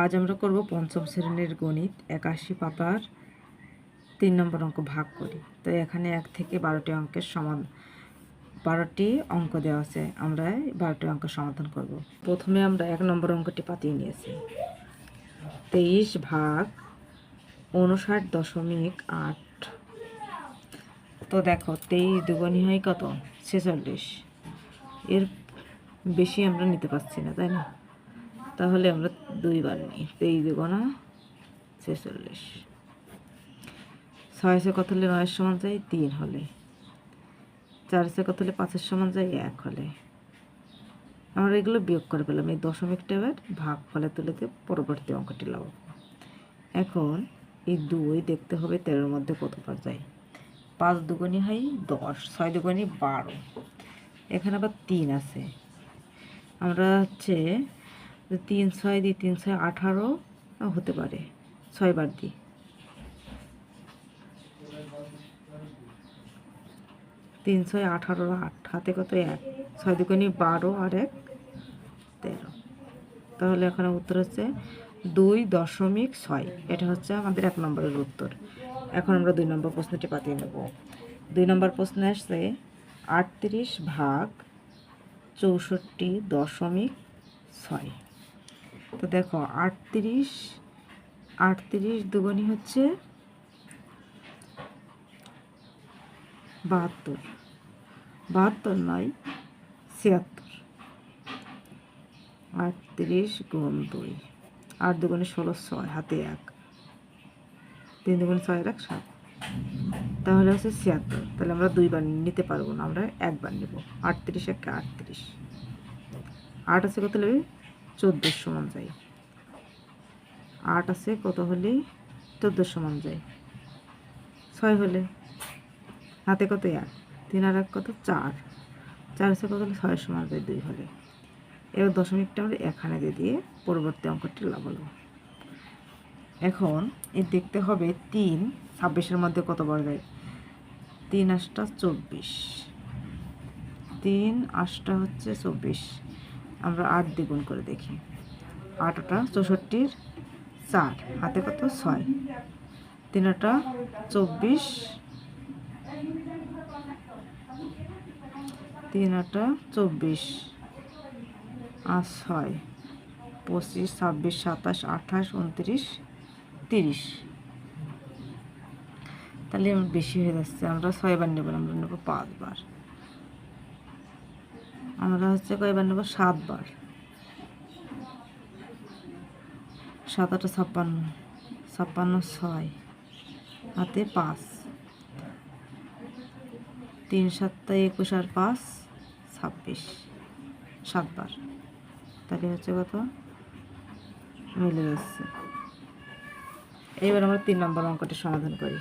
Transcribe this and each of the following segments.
আজ আমরা করব পঞ্চম শ্রেণীর গণিত 81 পাতার 3 নম্বর অঙ্ক ভাগ করি। তো এখানে 1 থেকে 12টি অঙ্কের 12টি অঙ্ক দেওয়া আছে, আমরা 12টি অঙ্ক সমাধান করব। প্রথমে আমরা 1 নম্বর অঙ্কটি পাতিয়ে নিয়েছি। 23 ভাগ 59.8। তো দেখো 23 দুগুণী হয় কত? 46। এর বেশি আমরা নিতে পারছি না, তাই না? তাহলে আমরা 2 বার নিই। 23 দুগুণা 46। 6 কত হলে 9 সমান যায় 3 হলে, 4 কত হলে 5 সমান যায় 1 হলে। আমরা এগুলো বিয়োগ করে পেলাম। এই দশমিকটা এবার ভাগ ফলে তুলেতে পরবর্তী অঙ্কটি লাভ। এখন এই 2 দেখতে হবে 13-এর মধ্যে কতবার যায়। 5 দুগুণী হয় 10, 6 দুগুণী 12। এখানে আবার 3 আছে। আমরা 3 6 দিই, 3 6 18 হতে পারে। 6 বার দিই, 3 6 18, 8 হাতে কত 1, 6 দুগুণী 12 আর 1 13। তাহলে এখানে উত্তর হচ্ছে 2.6। এটা হচ্ছে আমাদের 1 নম্বরের উত্তর। এখন আমরা 2 নম্বর প্রশ্নটি পাতিয়ে নেব। 2 নম্বর প্রশ্নে আসছে 38 ভাগ 64.6। তো দেখো 38 দুগুণী হচ্ছে 72, 72 নয় 76। 38 গুণ 2, 8 দুগুণে 16, 6 হাতে 1, 3 দুগুণে 6 1 7। তাহলে হচ্ছে 76। তাহলে আমরা 2 বার নিতে পারবো না, আমরা 1 বার নেব। 38 1 38। 8 আছে কত হলে 14 সমান যায়। 8 আছে কত হলে 14 সমান যায়। 6 হলে হাতে কত 1, 3 আর 1 কত 4, 4 আছে কত হলে 6 সমান যায় 2 হলে। এবার দশমিকটা আমরা এখানে দিয়ে পরবর্তী অঙ্কটি লাগাবো। এখন এই দেখতে হবে 3 26-এর মধ্যে কতবার যায়। 3 8 24, 3 8 হচ্ছে 24। আমরা 8 দ্বিগুণ করে দেখি। 8 8 64, 4 হাতে কত 6, 3 8 24, 3 8 24 আর 6 25, 26 27 28 29 30। তাহলে আমার বেশি হয়ে যাচ্ছে। আমরা 6 বার নেব, আমরা নেব 5 বার। আমরা হচ্ছে কয়বার নেব 7 বার। 7 8 56, 56 6 হাতে 5, 3 7 21 আর 5 26, 7 বার। তাহলে হচ্ছে কত মিলে যাচ্ছে। এইবার আমরা 3 নম্বর অঙ্কটি সমাধান করি।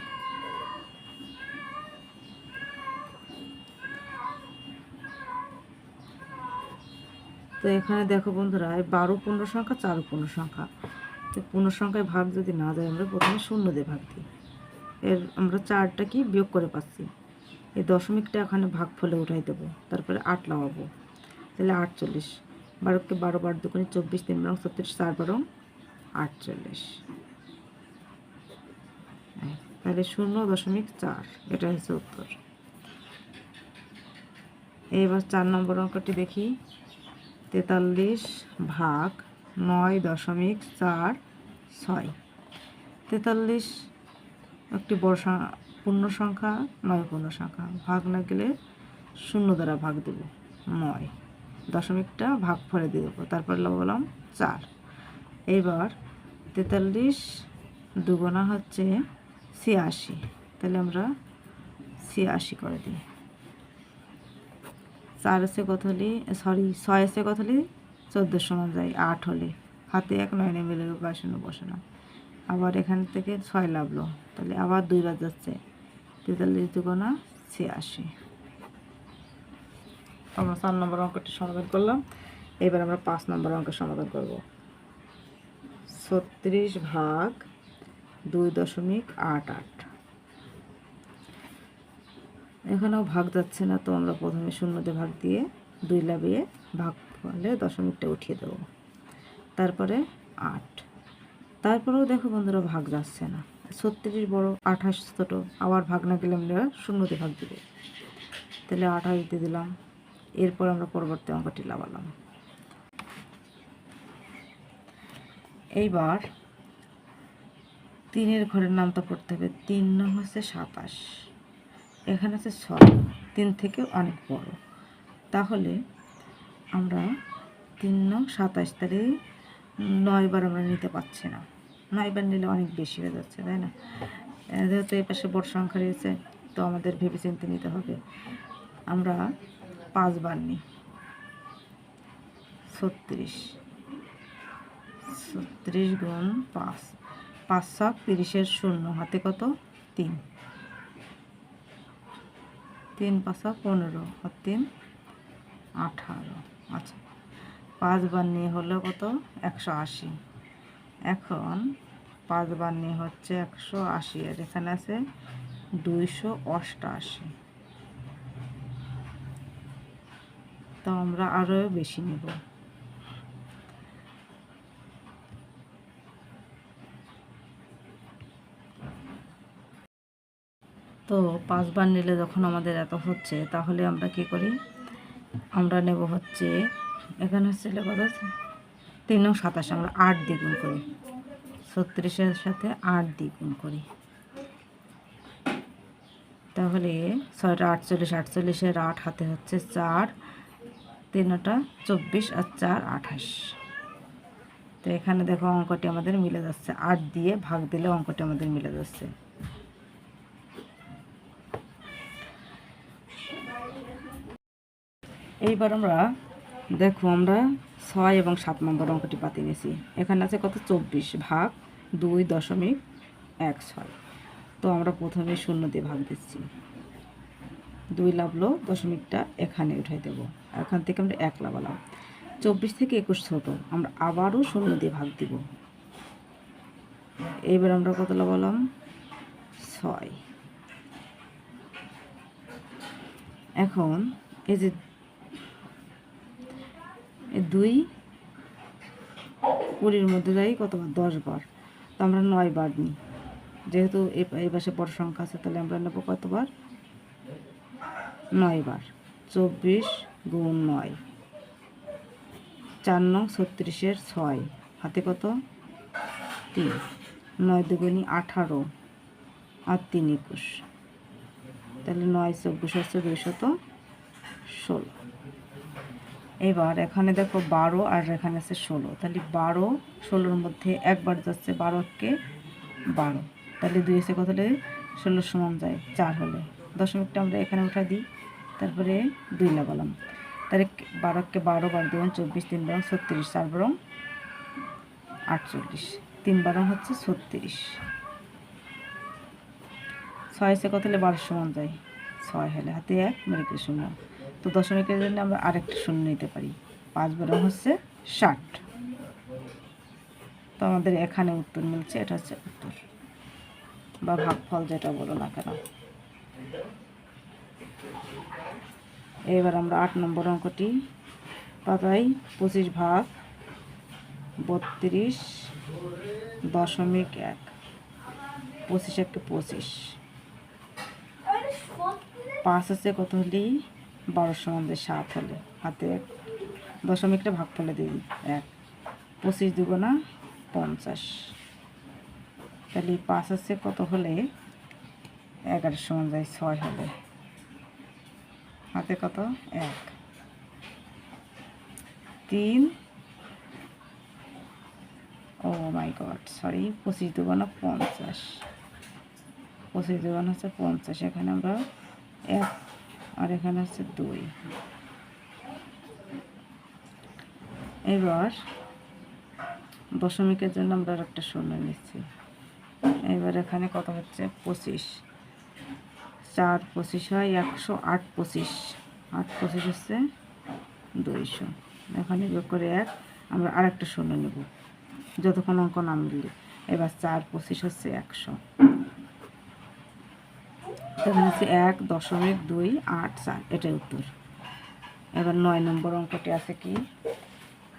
তো এখানে দেখো বন্ধুরা 12 পূর্ণ সংখ্যা, 4 পূর্ণ সংখ্যা। তো পূর্ণ সংখ্যায় ভাগ যদি না যায়, আমরা প্রথমে 0 দিয়ে ভাগ দিই। এর আমরা 4টা কি বিয়োগ করে পাচ্ছি। এই দশমিকটা এখানে ভাগ ফলে উঠাই দেবো, তারপরে 8 লাগাবো। তাহলে 48। 12কে 12 বার দুগুণে 24, 3 বারং 36, 4 বারং 48। তাহলে 0.4 এটা হচ্ছে উত্তর। এবার 4 নম্বর অঙ্কটি দেখি। 43 ভাগ 9.46। 43 একটি বড় পূর্ণ সংখ্যা, 9 পূর্ণ সংখ্যা। ভাগ না গেলে 0 দ্বারা ভাগ দেব। 9 দশমিকটা ভাগ ফলে দিয়ে দেবো, তারপর বললাম 4। এবার 43 দুগুণা হচ্ছে 86। তাহলে আমরা 86 করে দিই। 4 আছে কত হলে 6 আছে কত হলে 14 সমান যায় 8 হলে। হাতে 1 9 মিলে বসানো বসানো। আবার এখান থেকে 6 লাভলো, তাহলে আবার 2 বার যাচ্ছে। 43 দুগুণা 86। আমরা 4 নম্বর অঙ্কটি সমাধান করলাম। এবার আমরা 5 নম্বর অঙ্কের সমাধান করব। 36 ভাগ 2.88। এখানেও ভাগ যাচ্ছে না, তো আমরা প্রথমে 0 দিয়ে ভাগ দিয়ে 2 লাভিয়ে ভাগ ফলে দশমিকটা উঠিয়ে দেবো। তারপরে 8 তারপরেও দেখো বন্ধুরা ভাগ যাচ্ছে না, 36 বড়, 28 ছোট, আবার ভাগ না গেলে আমরা শূন্যতে ভাগ দিব, তাহলে 28 দিয়ে দিলাম। এরপর আমরা পরবর্তী অঙ্কটি লাগালাম। এইবার 3-এর ঘরের নামটা পড়তে হবে। 3 নং হচ্ছে 27, এখানে আছে 6, 3 থেকে অনেক বড়, তাহলে আমরা 3 নং 27, তাহলে 9 বার আমরা নিতে পারছি না, 9 বার নিলে অনেক বেশি হয়ে যাচ্ছে, তাই না? যেহেতু এই পাশে বড় সংখ্যা রয়েছে, তো আমাদের ভেবেচিন্তে নিতে হবে। আমরা 5 বার নিই। 36 গুণ 5, 5 7 30-এর শূন্য, হাতে কত? 3, 3 5 15 আর 3 18। আচ্ছা, 5 বার নিয়ে হলো কত? 180। এখন 5 বার নিয়ে হচ্ছে 180, আর এখানে আছে 288, তো আমরা আরও বেশি নেব। তো 5 বার নিলে যখন আমাদের এত হচ্ছে, তাহলে আমরা কি করি? আমরা নেব হচ্ছে, এখানে হচ্ছে কত? 3 নং 27, আমরা 8 দিয়ে গুণ করি, 36-এর সাথে 8 দিয়ে গুণ করি, তাহলে 6টা 48, 48-এর 8, হাতে হচ্ছে 4, 3টা 24 আর 4 28। তো এখানে দেখো অঙ্কটি আমাদের মিলে যাচ্ছে, 8 দিয়ে ভাগ দিলে অঙ্কটি আমাদের মিলে যাচ্ছে। এইবার আমরা দেখো, আমরা 6 এবং 7 নম্বর অঙ্কটি পাতি নিয়েছি। এখানে আছে কত? 24 ভাগ 2.16। তো আমরা প্রথমে 0 দিয়ে ভাগ দিচ্ছি, 2 লাভলো, দশমিকটা এখানে উঠাই দেব, এখান থেকে আমরা 1 লাভালাম। 24 থেকে 21 ছোট, আমরা আবারও 0 দিয়ে ভাগ দিব। এইবার আমরা কত লাভালাম? 6। এখন এই যে 2 20-এর মধ্যে যাই কতবার? 10 বার, তো আমরা 9 বার নিই, যেহেতু এই পাশে বড় সংখ্যা আছে, তাহলে আমরা নেব কতবার? 9 বার। 24 গুণ 9, 4 নং 36-এর 6, হাতে কত? 3, 9 দুগুণী 18 আর 3 21, তাহলে 9 24 হচ্ছে 216। এবার এখানে দেখো 12 আর এখানে আছে 16, তাহলে 12 16-এর মধ্যে একবার যাচ্ছে, 12-কে 12, তাহলে 2 এসে কত হলে 16 সমান যায় 4 হলে, দশমিকটা আমরা এখানে উঠা দিই, তারপরে 2 লাগালাম, তাহলে 12-কে 12 বার দেবেন 24, 3 বার 36, 4 বার 48, 3 বার হচ্ছে 36। 6 এসে কত হলে 12 সমান যায় 6 হলে, হাতে 1 মেরে 0, তো দশমিকের জন্য আমরা আরেকটা 0 নিতে পারি, 5 বার হচ্ছে 60। তো আমাদের এখানে উত্তর মিলছে, এটা হচ্ছে উত্তর বা ভাগফল, যেটা বলো না কেন। এবার আমরা 8 নম্বর অঙ্কটি পাতাই। 25 ভাগ 32.1, 25 1 25, 5 আছে কত হলেই 12 সমান 7 হলে, হাতে 1, দশমিকটা ভাগ ফলে দিই 1, 25 দুগুণা 50, তাহলে 5 আছে কত হলে 11 সমান যায় 6 হলে, হাতে কত? 1, 3, ও মাই গড সরি, 25 দুগুণা 50, 25 দুগুণা হচ্ছে 50, এখানে আমরা 1 আর এখানে হচ্ছে 2। এবার দশমিকের জন্য আমরা একটা 0 নিচ্ছি। এবার এখানে কত হচ্ছে? 25, 4 25 হয় 108, 25 8 25 হচ্ছে 200, এখানে যোগ করে 1, আমরা আরেকটা 0 নেব যতক্ষণ অঙ্ক না মিললে। এবার 4 25 হচ্ছে 100, এখানে হচ্ছে 1.284, এটাই উত্তর। এবার 9 নম্বর অঙ্কটি আছে কি?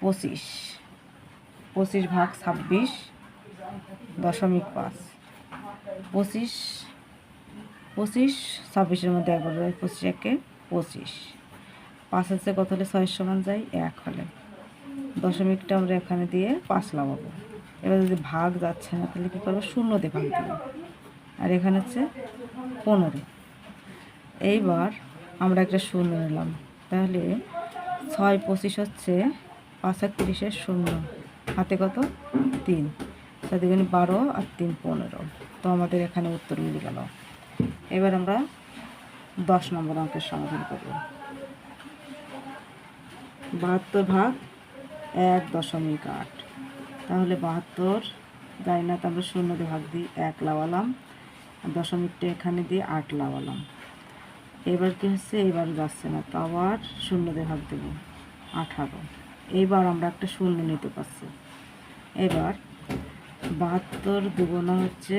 25 ভাগ 26, 0.5 25 25 26-এর মধ্যে একবার 25 একে 25 5 আছে কত হলে 6 সমান যায় 1 হলে দশমিকটা আমরা এখানে দিয়ে 5 লাগাবো। এবার যদি ভাগ যাচ্ছে না তাহলে কী করবো, শূন্য দিয়ে ভাগ দেবো। আর এখানে হচ্ছে 15। এইবার আমরা একটা শূন্য নিলাম, তাহলে 6 25 হচ্ছে 5 আর 30 শূন্য, হাতে কত 3, 6 দুগুণে 12 আর 3 15। তো আমাদের এখানে উত্তর মিলে গেল। এবার আমরা 10 নম্বর অঙ্কের সমাধান করব। 72 ভাগ 1.8, তাহলে 72 যাই না, তো আমরা শূন্য দিয়ে ভাগ দিই, 1 লাগালাম, দশমিকটা এখানে দিয়ে 8 লাগালাম। এবার কি হচ্ছে, এবার যাচ্ছে না, তো আবার শূন্য দিয়ে ভাগ দেবো, 18। এইবার আমরা একটা শূন্য নিতে পারছি। এবার 72 দুগুণা হচ্ছে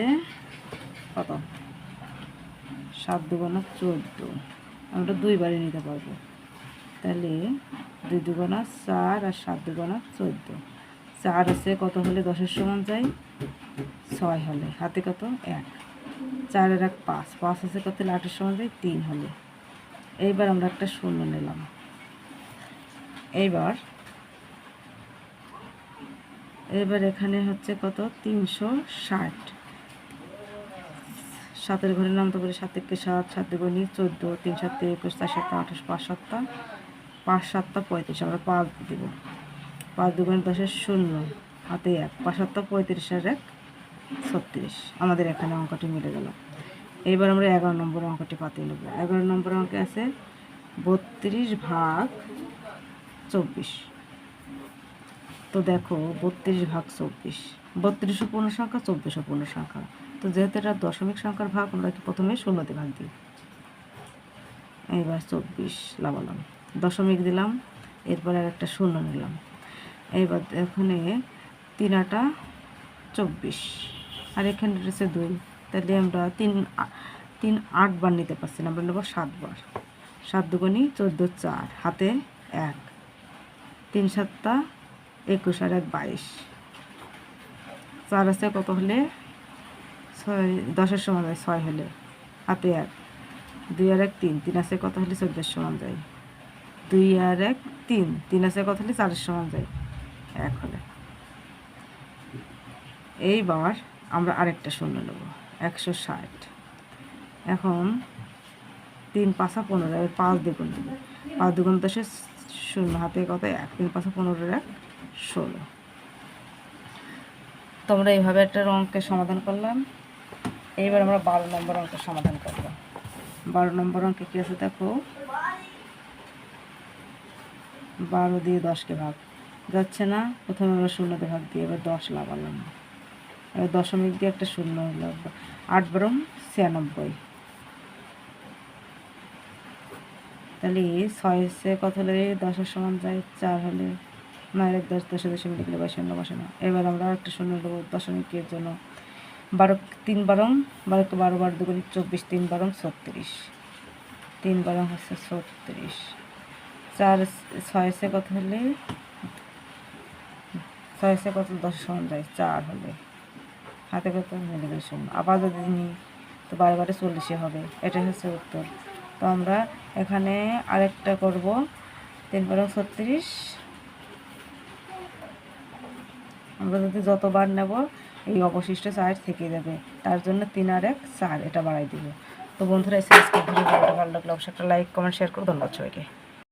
কত, 7 দুগুণা 14, আমরা দুইবারই নিতে পারবো। তাহলে 2 দুগুণা 4 আর 7 দুগুণা 14। 4 আছে কত হলে 10-এর সমান যায় 6 হলে, হাতে কত 1, 4 আর 1 5, 5 আছে কত হলে 8-এর সমান যায় 3 হলে। এইবার আমরা একটা শূন্য নিলাম। এবার এখানে হচ্ছে কত 360, 7-এর ঘরের নাম তো করে 7 একে 7, 7 দুগুণে 14, 3 7 21, 4 7 28, 5 7 5 7 35, আমরা 5 দেব। 5 দুগুণে 10-এর শূন্য, হাতে 1, 5 7 35 আর 1 36। আমাদের এখানে অঙ্কটি মিলে গেল। এইবার আমরা 11 নম্বর অঙ্কটি পাতে নেব। 11 নম্বর অঙ্কে আছে 32 ভাগ 24। তো দেখো 32 ভাগ 24, 32 পূর্ণ সংখ্যা, 24 পূর্ণ সংখ্যা। তো যেহেতু এটা দশমিক সংখ্যার ভাগ, আমরা কি প্রথমে শূন্যতে ভাগ দিই। এইবার 24 লাগালাম, দশমিক দিলাম, এরপর আর একটা শূন্য নিলাম। এইবার এখানে 3 8 24, আর এখানে রয়েছে 2, তাহলে আমরা 3 8 বার নিতে পারছি না, আমরা নেব 7 বার। 7 দুগুণে 14, 4 হাতে 1, 3 7 21 আর 1 22। 4 আছে কত হলে 6, 10-এর সমান যায় 6 হলে, হাতে 1, 2 আর 1 3, 3 আছে কত হলে 14-এর সমান যায় 2 আর 1 3, 3 আছে কত হলে 4-এর সমান যায় 1 হলে। এইবার আমরা আরেকটা শূন্য নেব, 160। এখন 3 5 15, 5 দ্বিগুণ দেবো, 5 দ্বিগুণ 10, শূন্য হাতে কত 1, 3 5 15 1 16। তো আমরা এইভাবে একটা অঙ্কের সমাধান করলাম। এইবার আমরা 12 নম্বর অঙ্কের সমাধান করব। 12 নম্বর অঙ্কে কী আছে দেখো, 12 দিয়ে 10-কে ভাগ যাচ্ছে না, প্রথমে আমরা শূন্যতে ভাগ দিই, এবার 10 লাগালাম, এবার দশমিক দিয়ে একটা শূন্য হলো, 8 12 96। তাহলে 6 এসে কত হলে 10-এর সমান যায় 4 হলে, 9 1 10, 10 দশমিক লিখলে 22 বসে না। এবার আমরা একটা শূন্য দেবো দশমিকের জন্য, 12 3 12, 12 12 12 দুগুণে 24, 3 12 36, 3 12 হচ্ছে 36। 4 6 এসে কত হলে 6 এসে কত 10-এর সমান যায় 4 হলে, হাতে কত মিলে গেল শূন্য। আবার যদি নিই তো 12 12 40 হবে, এটাই হচ্ছে উত্তর। তো আমরা এখানে আরেকটা করব, 3 12 36, আমরা যদি যতবার নেব এই অবশিষ্ট 4 থেকে যাবে, তার জন্য 3 আর 1 4 এটা বাড়াই দিব। তো বন্ধুরা, এই সিরিজকে ভালো লাগলে অবশ্যই একটা লাইক কমেন্ট শেয়ার করে ধন্যবাদ সবাইকে।